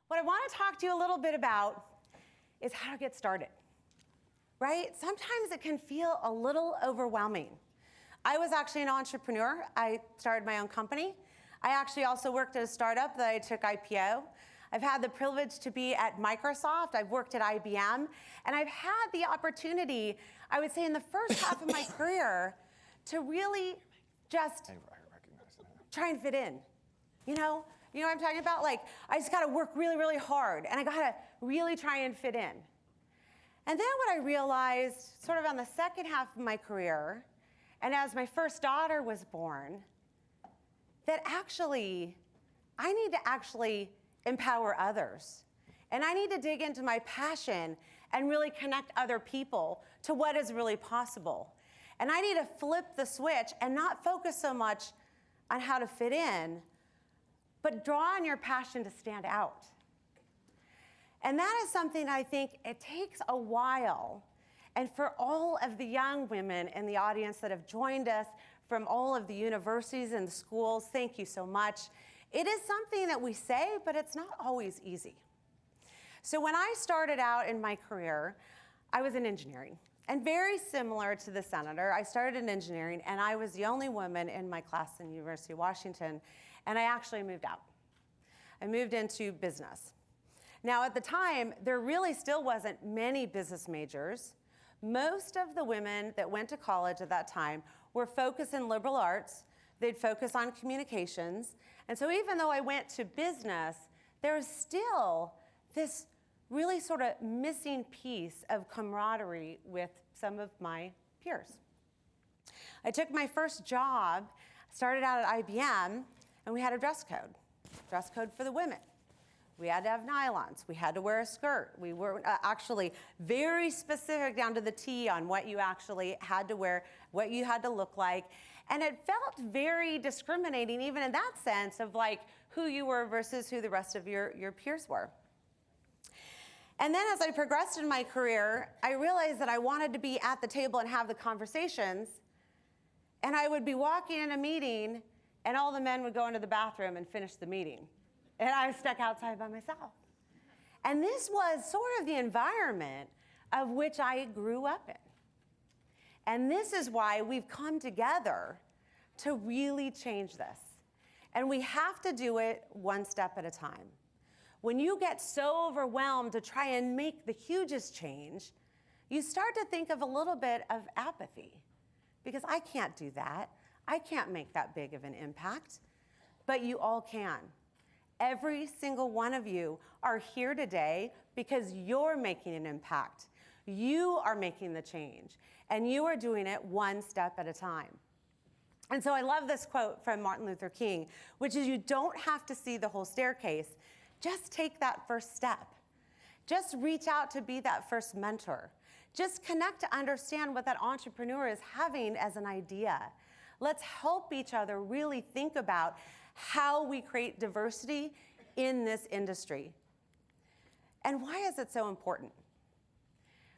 What I want to talk to you a little bit about is how to get started, right? Sometimes it can feel a little overwhelming. I was actually an entrepreneur. I started my own company. I actually also worked at a startup that I took IPO. I've had the privilege to be at Microsoft. I've worked at IBM. And I've had the opportunity, I would say in the first half of my career, to really just try and fit in. You know what I'm talking about? Like, I just gotta work really, really hard, and I gotta really try and fit in. And then what I realized, sort of on the second half of my career, and as my first daughter was born, that actually, I need to actually empower others. And I need to dig into my passion and really connect other people to what is really possible. And I need to flip the switch and not focus so much on how to fit in, but draw on your passion to stand out. And that is something I think it takes a while. And for all of the young women in the audience that have joined us from all of the universities and the schools, thank you so much. It is something that we say, but it's not always easy. So when I started out in my career, I was in engineering. And very similar to the senator, I started in engineering, and I was the only woman in my class in the University of Washington, and I actually moved out. I moved into business. Now, at the time, there really still wasn't many business majors. Most of the women that went to college at that time were focused in liberal arts. They'd focus on communications. And so even though I went to business, there was still this really sort of missing piece of camaraderie with some of my peers. I took my first job, started out at IBM, and we had a dress code for the women. We had to have nylons. We had to wear a skirt. We were actually very specific down to the T on what you actually had to wear, what you had to look like. And it felt very discriminating, even in that sense of like who you were versus who the rest of your peers were. And then as I progressed in my career, I realized that I wanted to be at the table and have the conversations. And I would be walking in a meeting, and all the men would go into the bathroom and finish the meeting. And I was stuck outside by myself. And this was sort of the environment of which I grew up in. And this is why we've come together to really change this. And we have to do it one step at a time. When you get so overwhelmed to try and make the hugest change, you start to think of a little bit of apathy. Because I can't do that. I can't make that big of an impact. But you all can. Every single one of you are here today because you're making an impact. You are making the change, and you are doing it one step at a time. And so I love this quote from Martin Luther King, which is, you don't have to see the whole staircase. Just take that first step. Just reach out to be that first mentor. Just connect to understand what that entrepreneur is having as an idea. Let's help each other really think about how we create diversity in this industry. And why is it so important?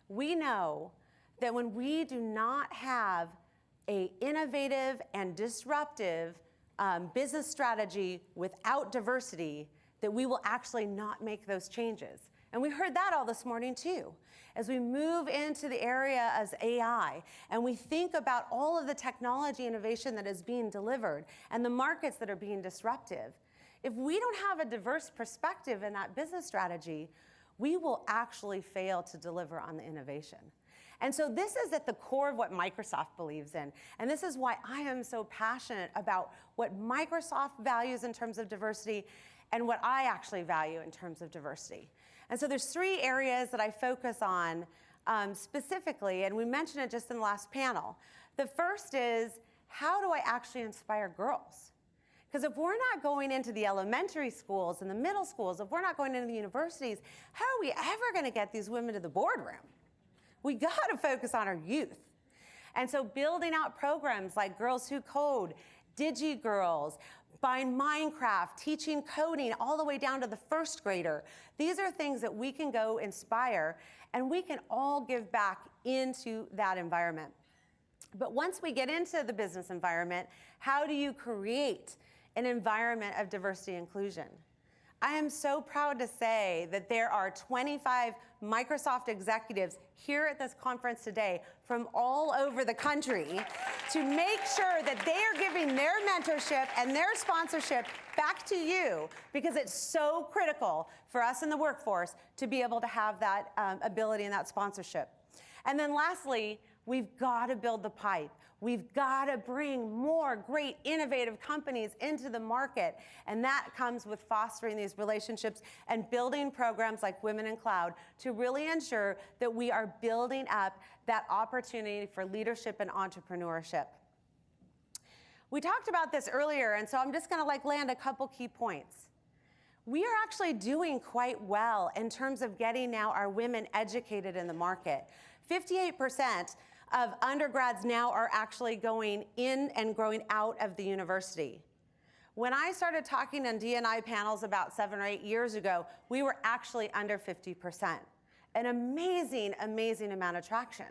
We know that when we do not have an innovative and disruptive business strategy without diversity, that we will actually not make those changes. And we heard that all this morning too. As we move into the area as AI, and we think about all of the technology innovation that is being delivered and the markets that are being disruptive, if we don't have a diverse perspective in that business strategy, we will actually fail to deliver on the innovation. And so this is at the core of what Microsoft believes in. And this is why I am so passionate about what Microsoft values in terms of diversity and what I actually value in terms of diversity. And so there's 3 areas that I focus on specifically, and we mentioned it just in the last panel. The first is, how do I actually inspire girls? Because if we're not going into the elementary schools and the middle schools, if we're not going into the universities, how are we ever going to get these women to the boardroom? We got to focus on our youth. And so building out programs like Girls Who Code, DigiGirls, Find Minecraft, teaching coding all the way down to the first grader. These are things that we can go inspire, and we can all give back into that environment. But once we get into the business environment, how do you create an environment of diversity and inclusion? I am so proud to say that there are 25 Microsoft executives here at this conference today from all over the country to make sure that they are giving their mentorship and their sponsorship back to you, because it's so critical for us in the workforce to be able to have that ability and that sponsorship. And then lastly, we've got to build the pipe. We've got to bring more great, innovative companies into the market. And that comes with fostering these relationships and building programs like Women in Cloud to really ensure that we are building up that opportunity for leadership and entrepreneurship. We talked about this earlier, and so I'm just going to land a couple key points. We are actually doing quite well in terms of getting now our women educated in the market. 58% of undergrads now are actually going in and growing out of the university. When I started talking on D&I panels about 7 or 8 years ago, we were actually under 50%. An amazing, amazing amount of traction.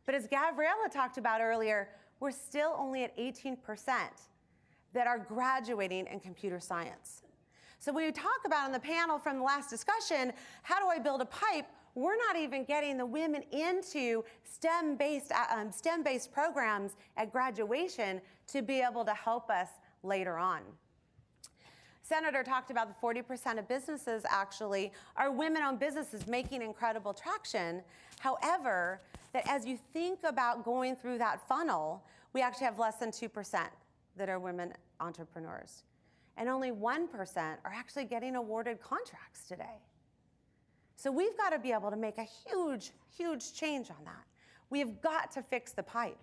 But as Gabriella talked about earlier, we're still only at 18% that are graduating in computer science. So when we talk about on the panel from the last discussion, how do I build a pipe? We're not even getting the women into STEM-based programs at graduation to be able to help us later on. Senator talked about the 40% of businesses actually are women-owned businesses making incredible traction. However, that as you think about going through that funnel, we actually have less than 2% that are women entrepreneurs. And only 1% are actually getting awarded contracts today. So we've got to be able to make a huge, huge change on that. We have got to fix the pipe.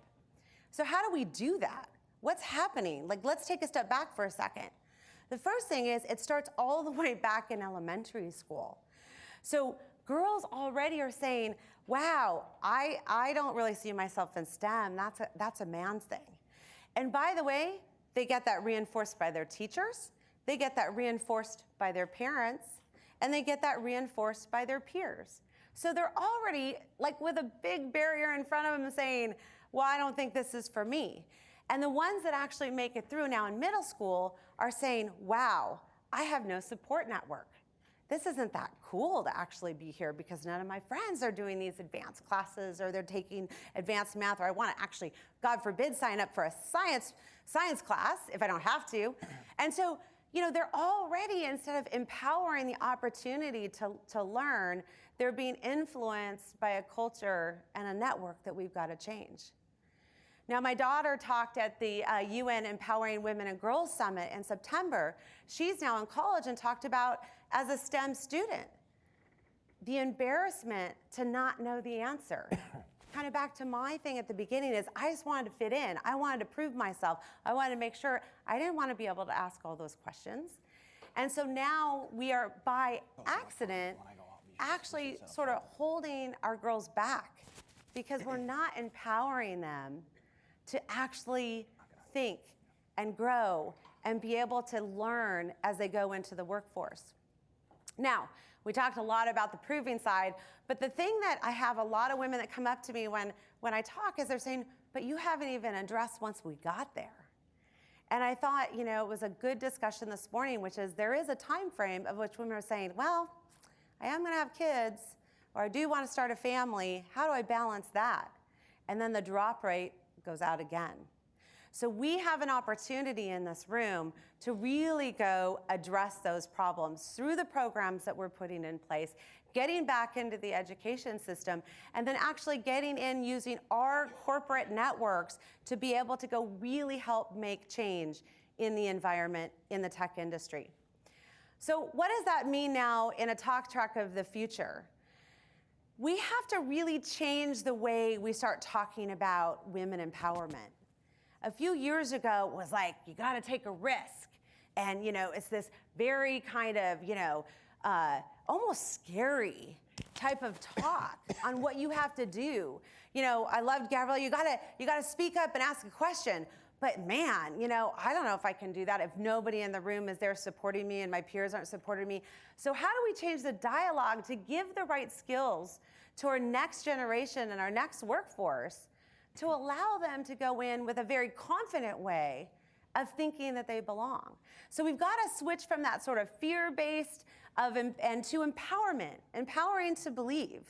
So how do we do that? What's happening? Let's take a step back for a second. The first thing is it starts all the way back in elementary school. So girls already are saying, wow, I don't really see myself in STEM. That's a man's thing. And by the way, they get that reinforced by their teachers. They get that reinforced by their parents. And they get that reinforced by their peers. So they're already with a big barrier in front of them saying, well, I don't think this is for me. And the ones that actually make it through now in middle school are saying, wow, I have no support network. This isn't that cool to actually be here because none of my friends are doing these advanced classes or they're taking advanced math, or I want to actually, God forbid, sign up for a science class if I don't have to. And so, they're already, instead of empowering the opportunity to learn, they're being influenced by a culture and a network that we've got to change. Now, my daughter talked at the UN Empowering Women and Girls Summit in September. She's now in college and talked about, as a STEM student, the embarrassment to not know the answer. Kind of back to my thing at the beginning is I just wanted to fit in. I wanted to prove myself. I wanted to make sure. I didn't want to be able to ask all those questions. And so now we are, by accident, actually sort of holding our girls back because we're not empowering them to actually think and grow and be able to learn as they go into the workforce. Now, we talked a lot about the proving side, but the thing that I have a lot of women that come up to me when I talk is they're saying, but you haven't even addressed once we got there. And I thought, it was a good discussion this morning, which is there is a time frame of which women are saying, well, I am going to have kids, or I do want to start a family. How do I balance that? And then the drop rate goes out again. So we have an opportunity in this room to really go address those problems through the programs that we're putting in place, getting back into the education system, and then actually getting in using our corporate networks to be able to go really help make change in the environment in the tech industry. So what does that mean now in a talk track of the future? We have to really change the way we start talking about women empowerment. A few years ago, it was like, you got to take a risk. And, it's this very kind of, almost scary type of talk on what you have to do. I loved Gabrielle, you got to speak up and ask a question. But man, I don't know if I can do that if nobody in the room is there supporting me and my peers aren't supporting me. So how do we change the dialogue to give the right skills to our next generation and our next workforce to allow them to go in with a very confident way of thinking that they belong. So we've got to switch from that sort of fear-based and to empowerment, empowering to believe.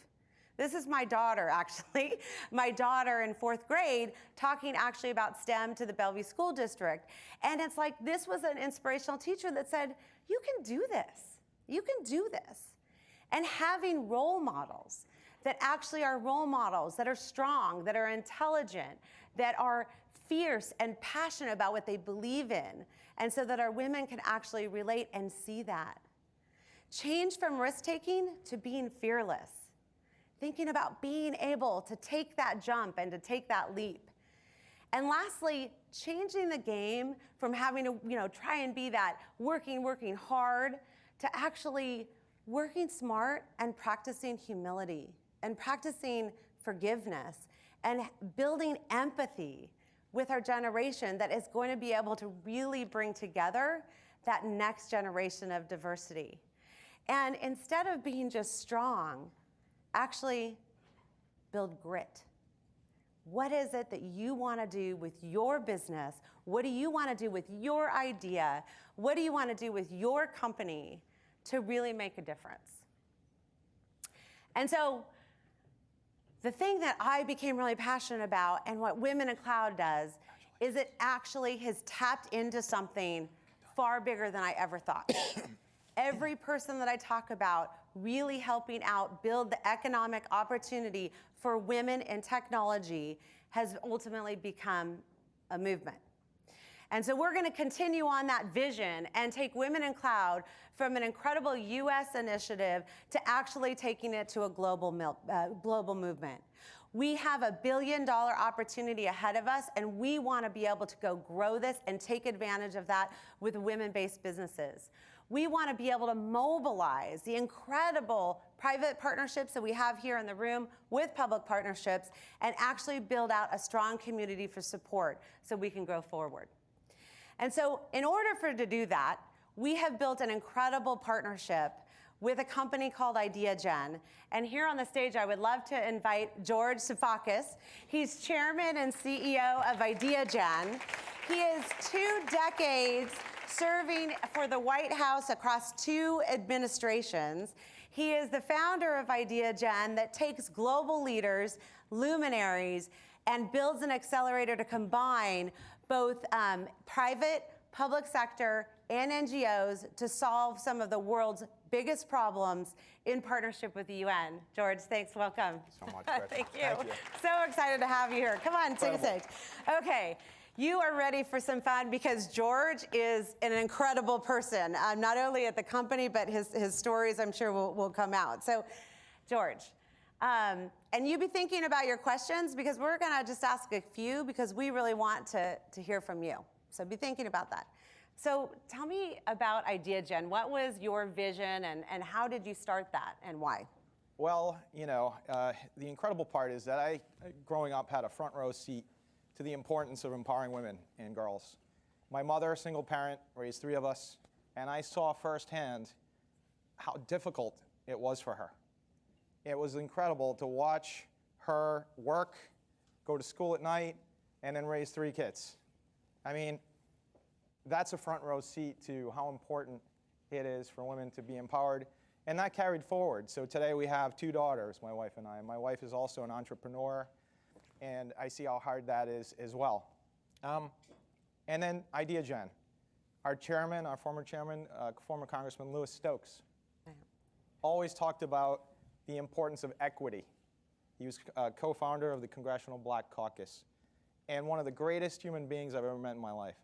This is my daughter, actually. My daughter in 4th grade talking actually about STEM to the Bellevue School District. And it's like, this was an inspirational teacher that said, you can do this. You can do this. And having role models that actually are role models, that are strong, that are intelligent, that are fierce and passionate about what they believe in, and so that our women can actually relate and see that. Change from risk-taking to being fearless. Thinking about being able to take that jump and to take that leap. And lastly, changing the game from having to try and be that working hard to actually working smart and practicing humility and practicing forgiveness and building empathy with our generation that is going to be able to really bring together that next generation of diversity. And instead of being just strong, actually build grit. What is it that you want to do with your business? What do you want to do with your idea? What do you want to do with your company to really make a difference? And so the thing that I became really passionate about and what Women in Cloud does is it actually has tapped into something far bigger than I ever thought. Every person that I talk about really helping out build the economic opportunity for women in technology has ultimately become a movement. And so we're going to continue on that vision and take Women in Cloud from an incredible US initiative to actually taking it to a global movement. We have $1 billion opportunity ahead of us, and we want to be able to go grow this and take advantage of that with women-based businesses. We want to be able to mobilize the incredible private partnerships that we have here in the room with public partnerships and actually build out a strong community for support so we can go forward. And so in order to do that, we have built an incredible partnership with a company called IdeaGen. And here on the stage, I would love to invite George Sifakis. He's chairman and CEO of IdeaGen. He is 2 decades serving for the White House across 2 administrations. He is the founder of IdeaGen that takes global leaders, luminaries, and builds an accelerator to combine both private, public sector, and NGOs to solve some of the world's biggest problems in partnership with the UN. George, thanks, welcome. So much, Gretchen. Thank you. Thank you. So excited to have you here. Come on, take a seat. Okay. You are ready for some fun because George is an incredible person, not only at the company, but his stories I'm sure will come out. So, George, and you be thinking about your questions because we're going to just ask a few because we really want to hear from you. So be thinking about that. So tell me about IdeaGen. What was your vision and how did you start that and why? Well, the incredible part is that I, growing up, had a front row seat to the importance of empowering women and girls. My mother, single parent, raised 3 of us, and I saw firsthand how difficult it was for her. It was incredible to watch her work, go to school at night, and then raise 3 kids. I mean, that's a front row seat to how important it is for women to be empowered, and that carried forward. So today we have 2 daughters, my wife and I. My wife is also an entrepreneur, and I see how hard that is as well. And then IdeaGen. Our chairman, our former chairman, former Congressman Louis Stokes, always talked about the importance of equity. He was co-founder of the Congressional Black Caucus and one of the greatest human beings I've ever met in my life.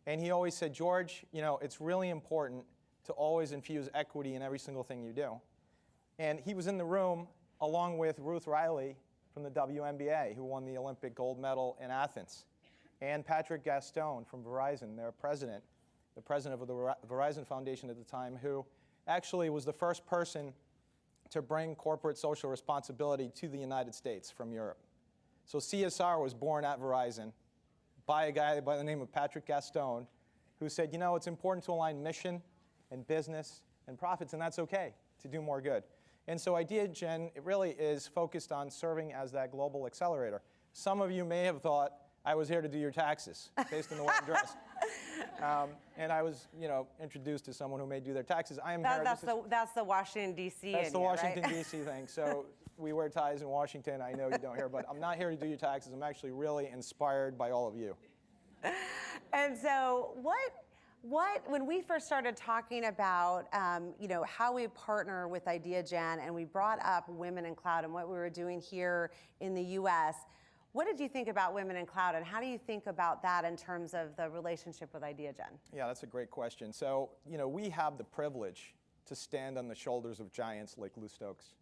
And he always said, George, it's really important to always infuse equity in every single thing you do. And he was in the room along with Ruth Riley from the WNBA, who won the Olympic gold medal in Athens, and Patrick Gaston from Verizon, their president, the president of the Verizon Foundation at the time, who actually was the first person to bring corporate social responsibility to the United States from Europe. So CSR was born at Verizon by a guy by the name of Patrick Gaston, who said, it's important to align mission and business and profits, and that's okay to do more good. And so IdeaGen, it really is focused on serving as that global accelerator. Some of you may have thought I was here to do your taxes, based on the way I'm dressed. And I was, introduced to someone who may do their taxes. I am here. That's the Washington, D.C. That's the Washington, right? D.C. thing. So we wear ties in Washington. I know you don't here, but I'm not here to do your taxes. I'm actually really inspired by all of you. And so when we first started talking about, how we partner with IdeaGen, and we brought up Women in Cloud and what we were doing here in the U.S., what did you think about Women in Cloud, and how do you think about that in terms of the relationship with IdeaGen? Yeah, that's a great question. So, we have the privilege to stand on the shoulders of giants like Lou Stokes,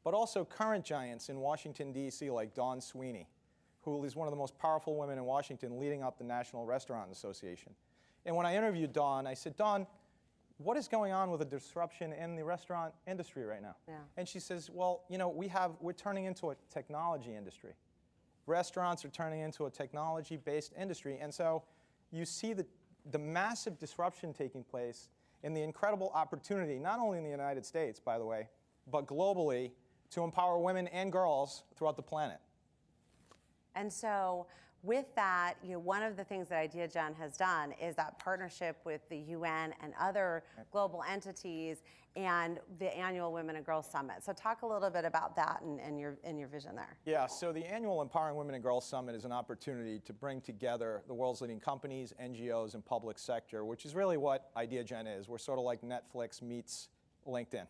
but also current giants in Washington, D.C., like Dawn Sweeney, who is one of the most powerful women in Washington, leading up the National Restaurant Association. And when I interviewed Dawn, I said, Dawn, what is going on with the disruption in the restaurant industry right now? Yeah. And she says, well, we're turning into a technology industry. Restaurants are turning into a technology-based industry. And so you see the massive disruption taking place in the incredible opportunity, not only in the United States, by the way, but globally, to empower women and girls throughout the planet. And so with that, one of the things that IdeaGen has done is that partnership with the UN and other global entities and the annual Women and Girls Summit. So talk a little bit about that and your vision there. Yeah, so the annual Empowering Women and Girls Summit is an opportunity to bring together the world's leading companies, NGOs, and public sector, which is really what IdeaGen is. We're sort of like Netflix meets LinkedIn,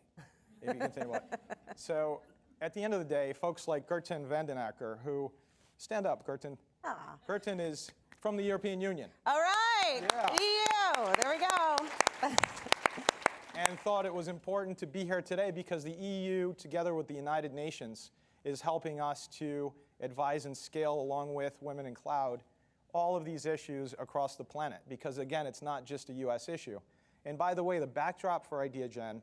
if you can think about it. So at the end of the day, folks like Gretchen Vandenacker, who, stand up, Gretchen. Ah. Gretchen is from the European Union. All right, Yeah. EU, there we go. And thought it was important to be here today because the EU, together with the United Nations, is helping us to advise and scale, along with Women in Cloud, all of these issues across the planet. Because again, it's not just a US issue. And by the way, the backdrop for IdeaGen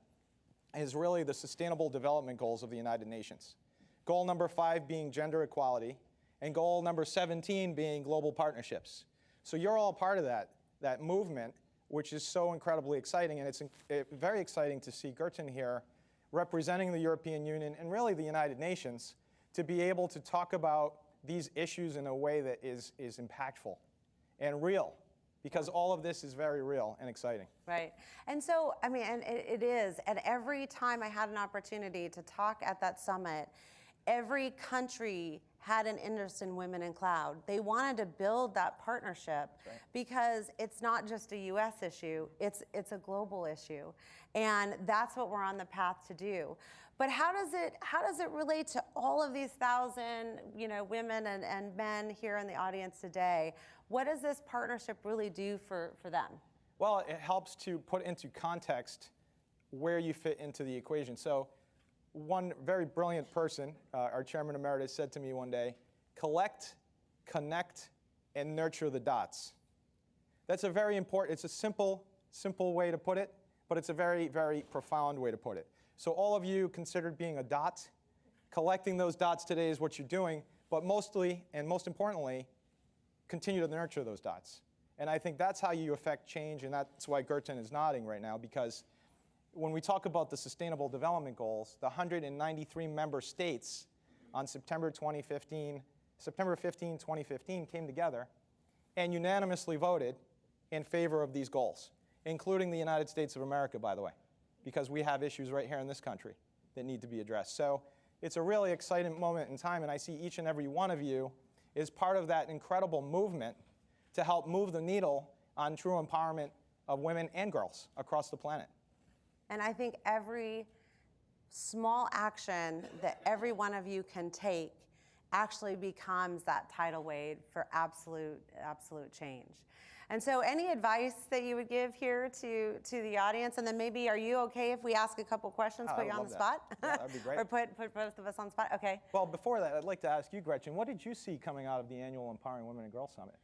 is really the Sustainable Development Goals of the United Nations. Goal number 5 being gender equality, and goal number 17 being global partnerships. So you're all part of that movement, which is so incredibly exciting. And it's very exciting to see Gretchen here representing the European Union and really the United Nations to be able to talk about these issues in a way that is impactful and real, because all of this is very real and exciting. Right. And so, and it is. And every time I had an opportunity to talk at that summit, every country had an interest in Women in Cloud. They wanted to build that partnership because it's not just a US issue, it's a global issue. And that's what we're on the path to do. But how does it relate to all of these 1,000 women and men here in the audience today? What does this partnership really do for them? Well, it helps to put into context where you fit into the equation. So one very brilliant person, our chairman emeritus, said to me one day, collect, connect, and nurture the dots. That's a very important, it's a simple way to put it, but it's a very, very profound way to put it. So all of you considered being a dot. Collecting those dots today is what you're doing, but mostly, and most importantly, continue to nurture those dots. And I think that's how you affect change, and that's why Gretchen is nodding right now, because when we talk about the Sustainable Development Goals, the 193 member states on September 15, 2015 came together and unanimously voted in favor of these goals, including the United States of America, by the way, because we have issues right here in this country that need to be addressed. So it's a really exciting moment in time, and I see each and every one of you is part of that incredible movement to help move the needle on true empowerment of women and girls across the planet. And I think every small action that every one of you can take actually becomes that tidal wave for absolute change. And so any advice that you would give here to the audience, and then maybe, are you okay if we ask a couple questions, put you on the spot? Yeah, that'd be great. Or put both of us on the spot? Okay. Well, before that, I'd like to ask you, Gretchen, what did you see coming out of the annual Empowering Women and Girls Summit?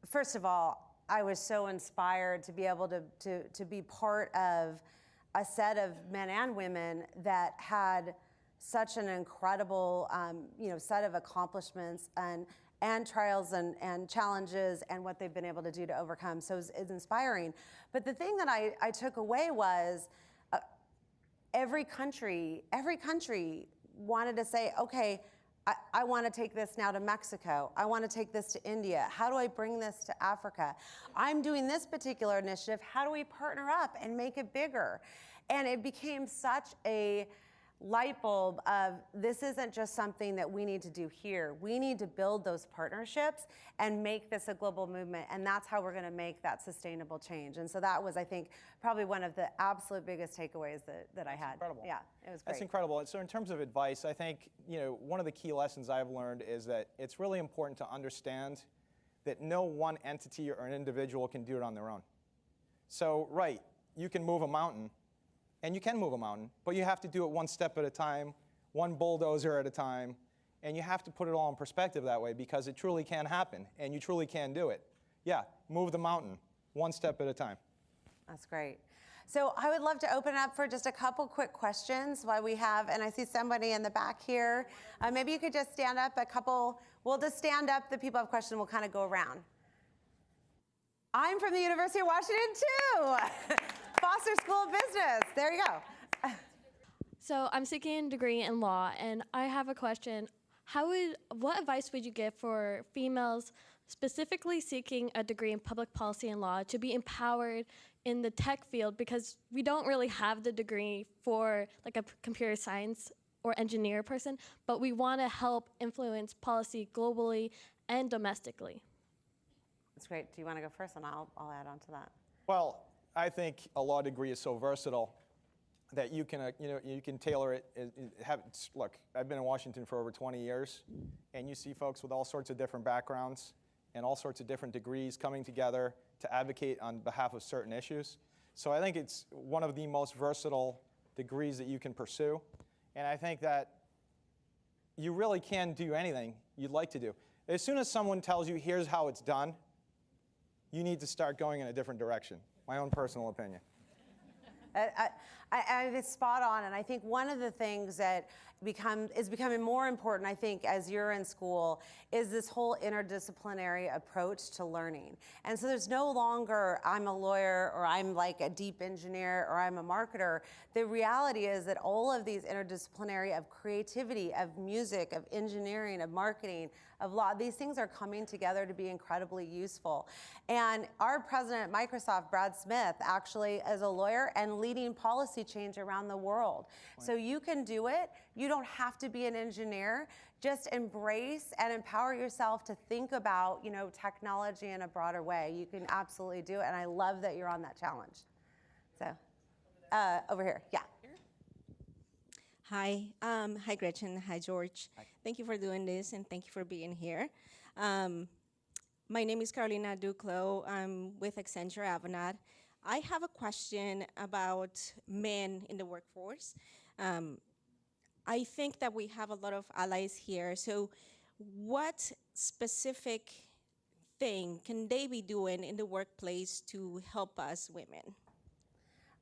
First of all, I was so inspired to be able to be part of a set of men and women that had such an incredible set of accomplishments and trials and challenges and what they've been able to do to overcome. So it's inspiring. But the thing that I took away was every country wanted to say, okay, I want to take this now to Mexico. I want to take this to India. How do I bring this to Africa? I'm doing this particular initiative. How do we partner up and make it bigger? And it became such a light bulb of this isn't just something that we need to do here. We need to build those partnerships and make this a global movement, and that's how we're going to make that sustainable change. And so that was, I think, probably one of the absolute biggest takeaways that I had. Incredible. Yeah, it was great. That's incredible. And so in terms of advice, I think one of the key lessons I've learned is that it's really important to understand that no one entity or an individual can do it on their own. So, right, you can move a mountain, and you can move a mountain, but you have to do it one step at a time, one bulldozer at a time, and you have to put it all in perspective that way because it truly can happen, and you truly can do it. Yeah, move the mountain, one step at a time. That's great. So I would love to open it up for just a couple quick questions while we have, and I see somebody in the back here. Maybe you could just stand up we'll just stand up, the people have questions, we'll kind of go around. I'm from the University of Washington too. Foster School of Business. There you go. So I'm seeking a degree in law, and I have a question. What advice would you give for females specifically seeking a degree in public policy and law to be empowered in the tech field, because we don't really have the degree for like a computer science or engineer person, but we want to help influence policy globally and domestically? That's great. Do you want to go first, and I'll add on to that? Well, I think a law degree is so versatile that you can tailor it. Look, I've been in Washington for over 20 years, and you see folks with all sorts of different backgrounds and all sorts of different degrees coming together to advocate on behalf of certain issues. So I think it's one of the most versatile degrees that you can pursue, and I think that you really can do anything you'd like to do. As soon as someone tells you, here's how it's done, you need to start going in a different direction. My own personal opinion. It's spot on, and I think one of the things that is becoming more important, I think, as you're in school, is this whole interdisciplinary approach to learning. And so there's no longer, I'm a lawyer, or I'm like a deep engineer, or I'm a marketer. The reality is that all of these interdisciplinary of creativity, of music, of engineering, of marketing, of law, these things are coming together to be incredibly useful. And our president at Microsoft, Brad Smith, actually is a lawyer and leading policy change around the world. Right. So you can do it. You don't have to be an engineer. Just embrace and empower yourself to think about, technology in a broader way. You can absolutely do it, and I love that you're on that challenge. So, over here, yeah. Hi, hi Gretchen, hi George. Hi. Thank you for doing this, and thank you for being here. My name is Carolina Duclo. I'm with Accenture Avanade. I have a question about men in the workforce. I think that we have a lot of allies here. So what specific thing can they be doing in the workplace to help us women?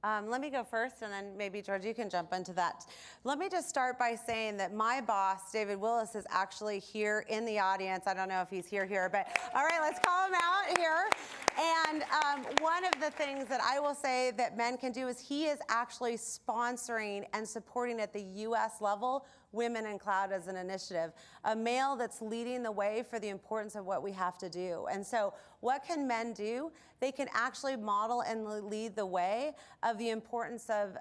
Let me go first, and then maybe, George, you can jump into that. Let me just start by saying that my boss, David Willis, is actually here in the audience. I don't know if he's here, but all right, let's call him out here. And one of the things that I will say that men can do is he is actually sponsoring and supporting at the U.S. level Women in Cloud as an initiative, a male that's leading the way for the importance of what we have to do. And so what can men do? They can actually model and lead the way of the importance of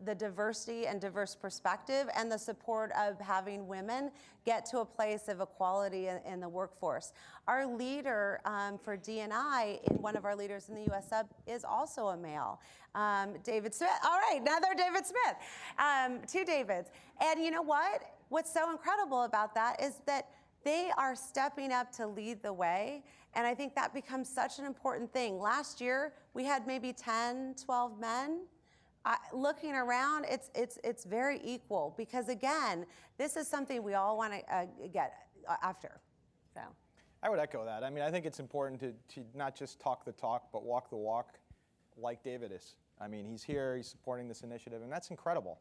the diversity and diverse perspective and the support of having women get to a place of equality in the workforce. Our leader for D&I, one of our leaders in the U.S. sub, is also a male. David Smith. All right, another David Smith. Two Davids. And you know what? What's so incredible about that is that they are stepping up to lead the way. And I think that becomes such an important thing. Last year, we had maybe 10, 12 men. Looking around, it's very equal because, again, this is something we all want to get after. So, I would echo that. I mean, I think it's important to not just talk the talk, but walk the walk like David is. I mean, he's here, he's supporting this initiative, and that's incredible.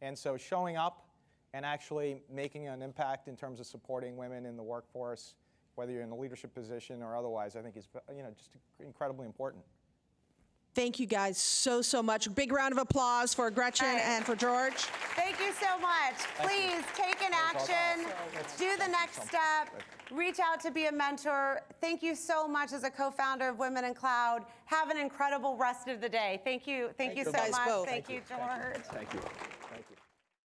And so showing up and actually making an impact in terms of supporting women in the workforce, whether you're in a leadership position or otherwise, I think is just incredibly important. Thank you guys so much. Big round of applause for Gretchen and for George. Thank you so much. Please take an action, do the next step, reach out to be a mentor. Thank you so much as a co-founder of Women in Cloud. Have an incredible rest of the day. Thank you. Thank you so guys much. both. Thank you, George. Thank you. Thank you.